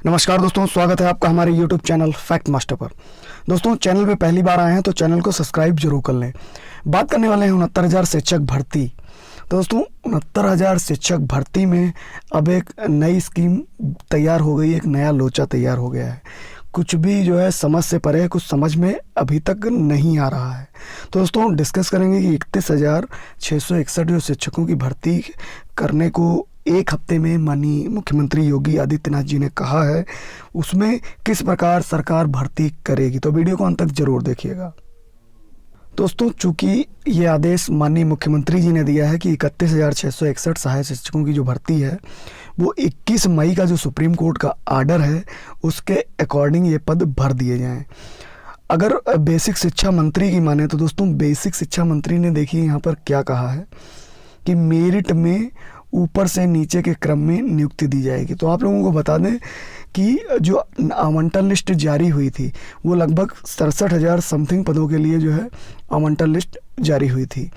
नमस्कार दोस्तों, स्वागत है आपका हमारे YouTube चैनल फैक्ट मास्टर पर। दोस्तों, चैनल पे पहली बार आए हैं तो चैनल को सब्सक्राइब जरूर कर लें। बात करने वाले हैं 69,000 शिक्षक भर्ती। तो दोस्तों, 69,000 शिक्षक भर्ती में अब एक नई स्कीम तैयार हो गई, एक नया लोचा तैयार हो गया है। कुछ भी जो है समझ से परे है, कुछ समझ में अभी तक नहीं आ रहा है। तो दोस्तों, डिस्कस करेंगे कि 31,661 जो शिक्षकों की भर्ती करने को एक हफ्ते में माननीय मुख्यमंत्री योगी आदित्यनाथ जी ने कहा है, उसमें किस प्रकार सरकार भर्ती करेगी। तो वीडियो को अंत तक जरूर देखिएगा। दोस्तों, चूंकि ये आदेश माननीय मुख्यमंत्री जी ने दिया है कि 31,661 सहायक शिक्षकों की जो भर्ती है वो 21 मई का जो सुप्रीम कोर्ट का आर्डर है उसके अकॉर्डिंग ये पद भर दिए जाएं। अगर बेसिक शिक्षा मंत्री की माने तो दोस्तों, बेसिक शिक्षा मंत्री ने देखिए यहाँ पर क्या कहा है कि मेरिट में ऊपर से नीचे के क्रम में नियुक्ति दी जाएगी। तो आप लोगों को बता दें कि जो आवंटन लिस्ट जारी हुई थी वो लगभग 67,000 समथिंग पदों के लिए जो है आवंटन लिस्ट जारी हुई थी।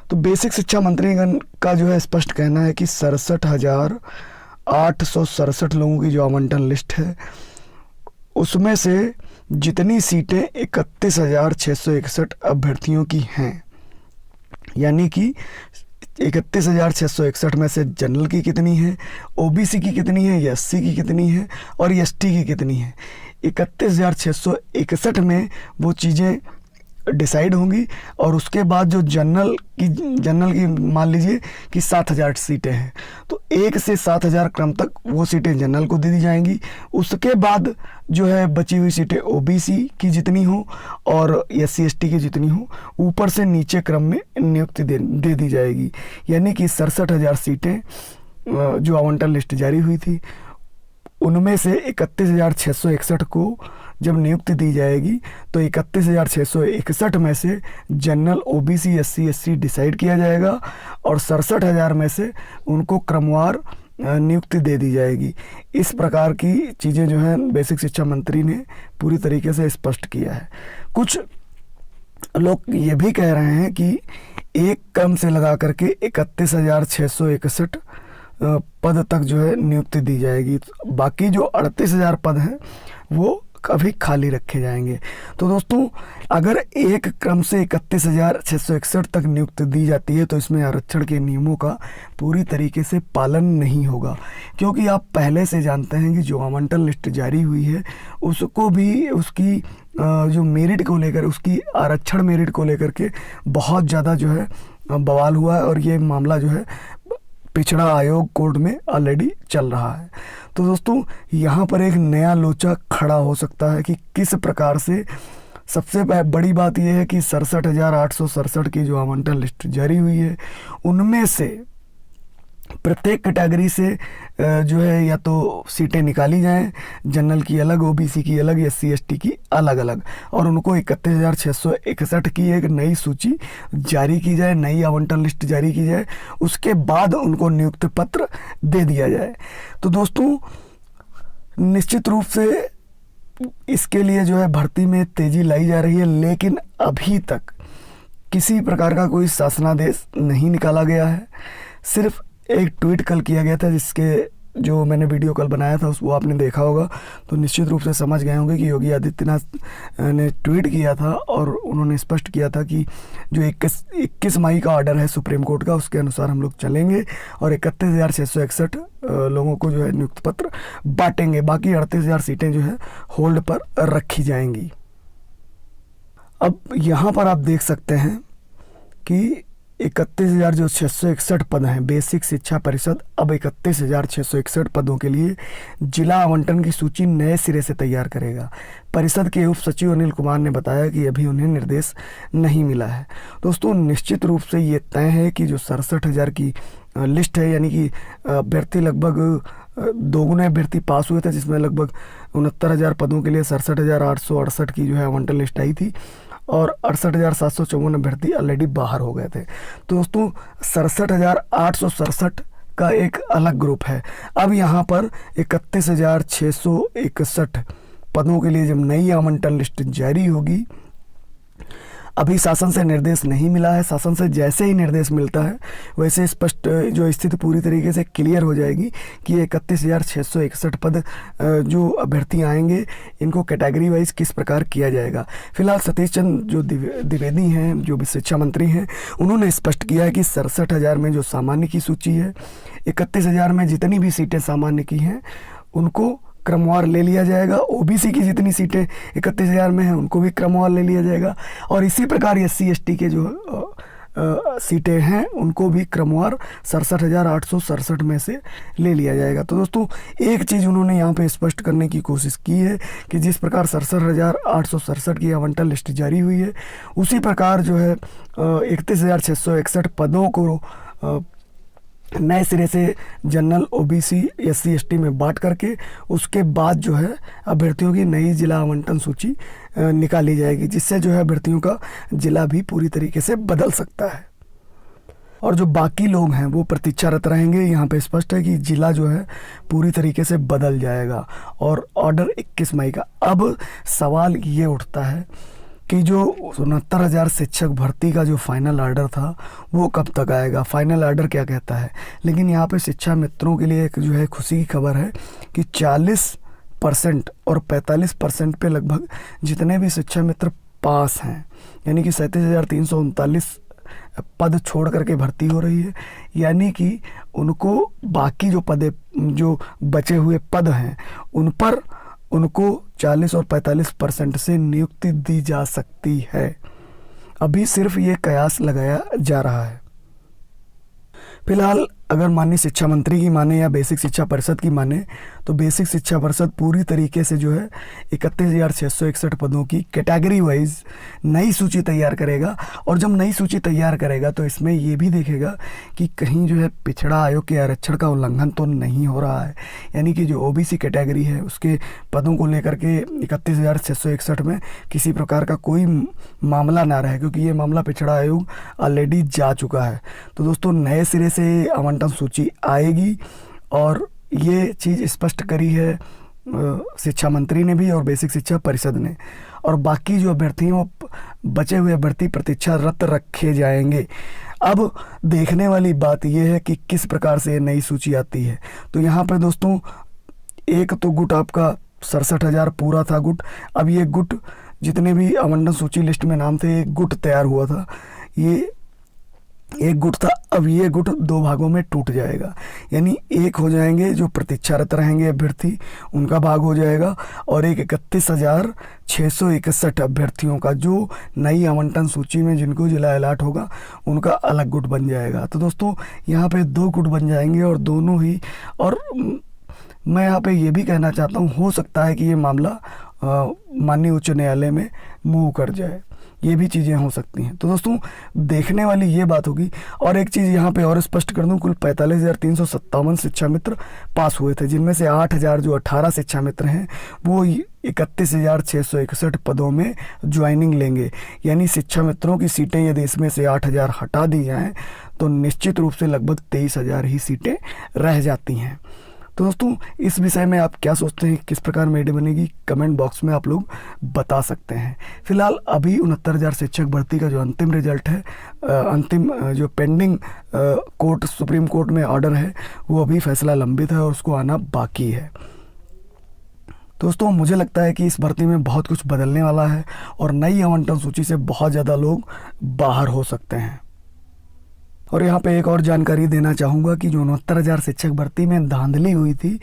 तो बेसिक शिक्षा मंत्रीगण का जो है स्पष्ट कहना है कि 67,867 लोगों की जो आवंटन लिस्ट है उसमें से जितनी सीटें 31,661 अभ्यर्थियों की हैं, यानी कि 31,661 में से जनरल की कितनी है, ओबीसी की कितनी है, एससी की कितनी है और एसटी की कितनी है, 31,661 में वो चीज़ें डिसाइड होंगी। और उसके बाद जो जनरल की मान लीजिए कि 7,000 सीटें हैं, तो 1 से 7,000 क्रम तक वो सीटें जनरल को दे दी जाएंगी। उसके बाद जो है बची हुई सीटें ओबीसी की जितनी हो और एससी एसटी की जितनी हो, ऊपर से नीचे क्रम में नियुक्ति दे दी जाएगी। यानी कि 67,000 सीटें जो आवंटन लिस्ट जारी हुई थी उनमें से 31,661 को जब नियुक्ति दी जाएगी तो 31,661 में से general, OBC, SC ST decide किया जाएगा और 67,000 में से उनको क्रमवार नियुक्ति दे दी जाएगी। इस प्रकार की चीज़ें जो हैं बेसिक शिक्षा मंत्री ने पूरी तरीके से स्पष्ट किया है। कुछ लोग ये भी कह रहे हैं कि एक क्रम से लगा करके 31,661 पद तक जो है नियुक्ति दी जाएगी। बाकी जो 38,000 पद हैं वो अभी खाली रखे जाएंगे। तो दोस्तों, अगर एक क्रम से 31,661 तक नियुक्ति दी जाती है तो इसमें आरक्षण के नियमों का पूरी तरीके से पालन नहीं होगा, क्योंकि आप पहले से जानते हैं कि जो आवंटन लिस्ट जारी हुई है उसको भी उसकी जो मेरिट को लेकर, उसकी आरक्षण मेरिट को लेकर के बहुत ज़्यादा जो है बवाल हुआ है और ये मामला जो है पिछड़ा आयोग कोर्ट में ऑलरेडी चल रहा है। तो दोस्तों, यहाँ पर एक नया लोचा खड़ा हो सकता है कि किस प्रकार से। सबसे बड़ी बात यह है कि 67,867 की जो आवंटन लिस्ट जारी हुई है उनमें से प्रत्येक कैटेगरी से जो है या तो सीटें निकाली जाएं, जनरल की अलग, ओबीसी की अलग, एससी एसटी की अलग अलग, और उनको 31,661 की एक नई सूची जारी की जाए, नई आवंटन लिस्ट जारी की जाए, उसके बाद उनको नियुक्ति पत्र दे दिया जाए। तो दोस्तों, निश्चित रूप से इसके लिए जो है भर्ती में तेज़ी लाई जा रही है, लेकिन अभी तक किसी प्रकार का कोई शासनादेश नहीं निकाला गया है। सिर्फ एक ट्वीट कल किया गया था, जिसके जो मैंने वीडियो कल बनाया था वो आपने देखा होगा, तो निश्चित रूप से समझ गए होंगे कि योगी आदित्यनाथ ने ट्वीट किया था और उन्होंने स्पष्ट किया था कि जो 21 मई का ऑर्डर है सुप्रीम कोर्ट का, उसके अनुसार हम लोग चलेंगे और 31,661 लोगों को जो है नियुक्ति पत्र बांटेंगे। बाकी 38,000 सीटें जो है होल्ड पर रखी जाएंगी। अब यहाँ पर आप देख सकते हैं कि 31,661 पद हैं। बेसिक शिक्षा परिषद अब 31,661 पदों के लिए जिला आवंटन की सूची नए सिरे से तैयार करेगा। परिषद के उप सचिव अनिल कुमार ने बताया कि अभी उन्हें निर्देश नहीं मिला है। दोस्तों, निश्चित रूप से ये तय है कि जो 67,000 की लिस्ट है, यानी कि अभ्यर्थी लगभग दोगुने अभ्यर्थी पास हुए थे, जिसमें लगभग 69,000 पदों के लिए 67,868 की जो है आवंटन लिस्ट आई थी और 68,754 अभ्यर्थी ऑलरेडी बाहर हो गए थे। तो दोस्तों, 67,867 का एक अलग ग्रुप है। अब यहाँ पर 31,661 पदों के लिए जब नई आवंटन लिस्ट जारी होगी, अभी शासन से निर्देश नहीं मिला है। शासन से जैसे ही निर्देश मिलता है वैसे स्पष्ट जो स्थिति पूरी तरीके से क्लियर हो जाएगी कि 31,661 पद जो अभ्यर्थी आएंगे इनको कैटेगरी वाइज किस प्रकार किया जाएगा। फिलहाल सतीश चंद्र जो द्विवेदी हैं, जो भी शिक्षा मंत्री हैं, उन्होंने स्पष्ट किया है कि 67,000 में जो सामान्य की सूची है, 31,000 में जितनी भी सीटें सामान्य की हैं उनको क्रमवार ले लिया जाएगा। ओबीसी की जितनी सीटें 31,000 में हैं उनको भी क्रमवार ले लिया जाएगा, और इसी प्रकार SC ST के जो सीटें हैं उनको भी क्रमवार 67,867 में से ले लिया जाएगा। तो दोस्तों एक चीज़ उन्होंने यहाँ पे स्पष्ट करने की कोशिश की है कि जिस प्रकार 67,867 की आवंटन लिस्ट जारी हुई है, उसी प्रकार जो है 31,661 पदों को नए सिरे से जनरल, OBC, SC ST में बांट करके उसके बाद जो है अभ्यर्थियों की नई जिला आवंटन सूची निकाली जाएगी, जिससे जो है अभ्यर्थियों का जिला भी पूरी तरीके से बदल सकता है। और जो बाकी लोग हैं वो प्रतीक्षारत रहेंगे। यहाँ पे स्पष्ट है कि जिला जो है पूरी तरीके से बदल जाएगा और ऑर्डर 21 मई का। अब सवाल ये उठता है कि जो 69,000 शिक्षक भर्ती का जो फाइनल ऑर्डर था वो कब तक आएगा, फाइनल ऑर्डर क्या कहता है। लेकिन यहाँ पे शिक्षा मित्रों के लिए एक जो है खुशी की खबर है कि 40% और 45% पे लगभग जितने भी शिक्षा मित्र पास हैं, यानी कि 37,339 पद छोड़ करके भर्ती हो रही है, यानी कि उनको बाकी जो जो बचे हुए पद हैं उन पर उनको 40 और 45% से नियुक्ति दी जा सकती है। अभी सिर्फ ये कयास लगाया जा रहा है। फिलहाल अगर माननीय शिक्षा मंत्री की माने या बेसिक शिक्षा परिषद की माने तो बेसिक शिक्षा परिषद पूरी तरीके से जो है 31,661 पदों की कैटेगरी वाइज नई सूची तैयार करेगा। और जब नई सूची तैयार करेगा तो इसमें ये भी देखेगा कि कहीं जो है पिछड़ा आयोग के आरक्षण का उल्लंघन तो नहीं हो रहा है, यानी कि जो OBC कैटेगरी है उसके पदों को लेकर के 31,661 में किसी प्रकार का कोई मामला ना रहे, क्योंकि ये मामला पिछड़ा आयोग ऑलरेडी जा चुका है। तो दोस्तों नए सिरे से आवंटन सूची आएगी और ये चीज़ स्पष्ट करी है शिक्षा मंत्री ने भी और बेसिक शिक्षा परिषद ने। और बाकी जो अभ्यर्थी हैं वो बचे हुए अभ्यर्थी प्रतीक्षारत रखे जाएंगे। अब देखने वाली बात यह है कि किस प्रकार से ये नई सूची आती है। तो यहाँ पर दोस्तों एक तो गुट आपका 67,000 पूरा था गुट। अब ये गुट जितने भी आवंटन सूची लिस्ट में नाम थे, एक गुट तैयार हुआ था, ये एक गुट था। अब ये गुट दो भागों में टूट जाएगा, यानी एक हो जाएंगे जो प्रतीक्षारत रहेंगे अभ्यर्थी, उनका भाग हो जाएगा, और एक 31,661 अभ्यर्थियों का जो नई आवंटन सूची में जिनको जिला अलाट होगा उनका अलग गुट बन जाएगा। तो दोस्तों यहाँ पे दो गुट बन जाएंगे और दोनों ही, और मैं यहाँ पे ये भी कहना चाहता हूँ हो सकता है कि ये मामला माननीय उच्च न्यायालय में मूव कर जाए, ये भी चीज़ें हो सकती हैं। तो दोस्तों देखने वाली ये बात होगी। और एक चीज़ यहाँ पे और स्पष्ट कर दूँ, कुल 45,357 शिक्षा मित्र पास हुए थे, जिनमें से 8,000 जो 18 शिक्षा मित्र हैं वो 31,661 पदों में ज्वाइनिंग लेंगे। यानी शिक्षा मित्रों की सीटें यदि इसमें से 8,000 हटा दी जाएँ तो निश्चित रूप से लगभग 23,000 ही सीटें रह जाती हैं। तो दोस्तों इस विषय में आप क्या सोचते हैं, किस प्रकार मेडी बनेगी, कमेंट बॉक्स में आप लोग बता सकते हैं। फिलहाल अभी 69,000 शिक्षक भर्ती का जो अंतिम रिजल्ट है, अंतिम जो पेंडिंग कोर्ट सुप्रीम कोर्ट में ऑर्डर है वो अभी फैसला लंबित है और उसको आना बाकी है। दोस्तों मुझे लगता है कि इस भर्ती में बहुत कुछ बदलने वाला है और नई आवंटन सूची से बहुत ज़्यादा लोग बाहर हो सकते हैं। और यहाँ पे एक और जानकारी देना चाहूँगा कि जो 69,000 शिक्षक भर्ती में धांधली हुई थी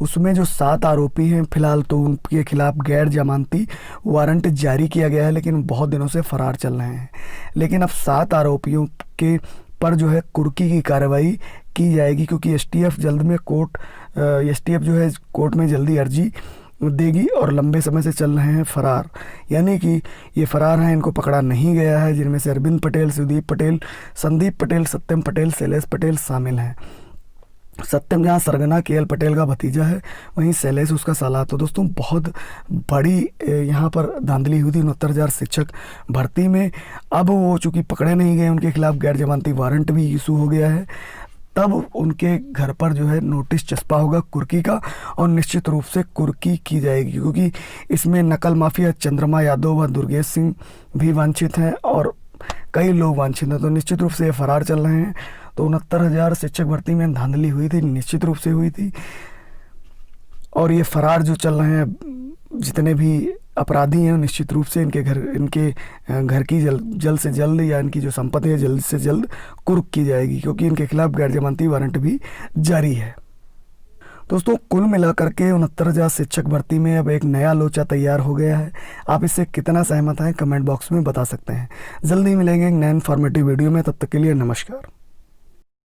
उसमें जो 7 आरोपी हैं, फिलहाल तो उनके खिलाफ गैर जमानती वारंट जारी किया गया है, लेकिन बहुत दिनों से फरार चल रहे हैं। लेकिन अब 7 आरोपियों के पर जो है कुर्की की कार्रवाई की जाएगी, क्योंकि STF जल्द में STF जो है कोर्ट में जल्दी अर्जी देगी और लंबे समय से चल रहे हैं फरार, यानी कि ये फरार हैं, इनको पकड़ा नहीं गया है, जिनमें से अरविंद पटेल, सुदीप पटेल, संदीप पटेल, सत्यम पटेल, शैलेश पटेल शामिल हैं। सत्यम जहाँ सरगना KL पटेल का भतीजा है, वहीं शैलेश उसका साला। तो दोस्तों बहुत बड़ी यहाँ पर धांधली हुई थी 69,000 शिक्षक भर्ती में। अब वो चूँकि पकड़े नहीं गए, उनके खिलाफ गैर जमानती वारंट भी इशू हो गया है। तब उनके घर पर जो है नोटिस चस्पा होगा कुर्की का, और निश्चित रूप से कुर्की की जाएगी, क्योंकि इसमें नकल माफिया चंद्रमा यादव व दुर्गेश सिंह भी वांछित हैं और कई लोग वांछित हैं। तो निश्चित रूप से ये फरार चल रहे हैं। तो 69,000 शिक्षक भर्ती में धांधली हुई थी, निश्चित रूप से हुई थी। और ये फरार जो चल रहे हैं जितने भी अपराधी हैं, निश्चित रूप से इनके घर की जल्द से जल्द, या इनकी जो संपत्ति है जल्द से जल्द कुर्क की जाएगी, क्योंकि इनके खिलाफ गैर जमानती वारंट भी जारी है। दोस्तों, कुल मिलाकर के 69,000 शिक्षक भर्ती में अब एक नया लोचा तैयार हो गया है। आप इससे कितना सहमत हैं कमेंट बॉक्स में बता सकते हैं। जल्दी मिलेंगे एक नए इन्फॉर्मेटिव वीडियो में, तब तक के लिए नमस्कार।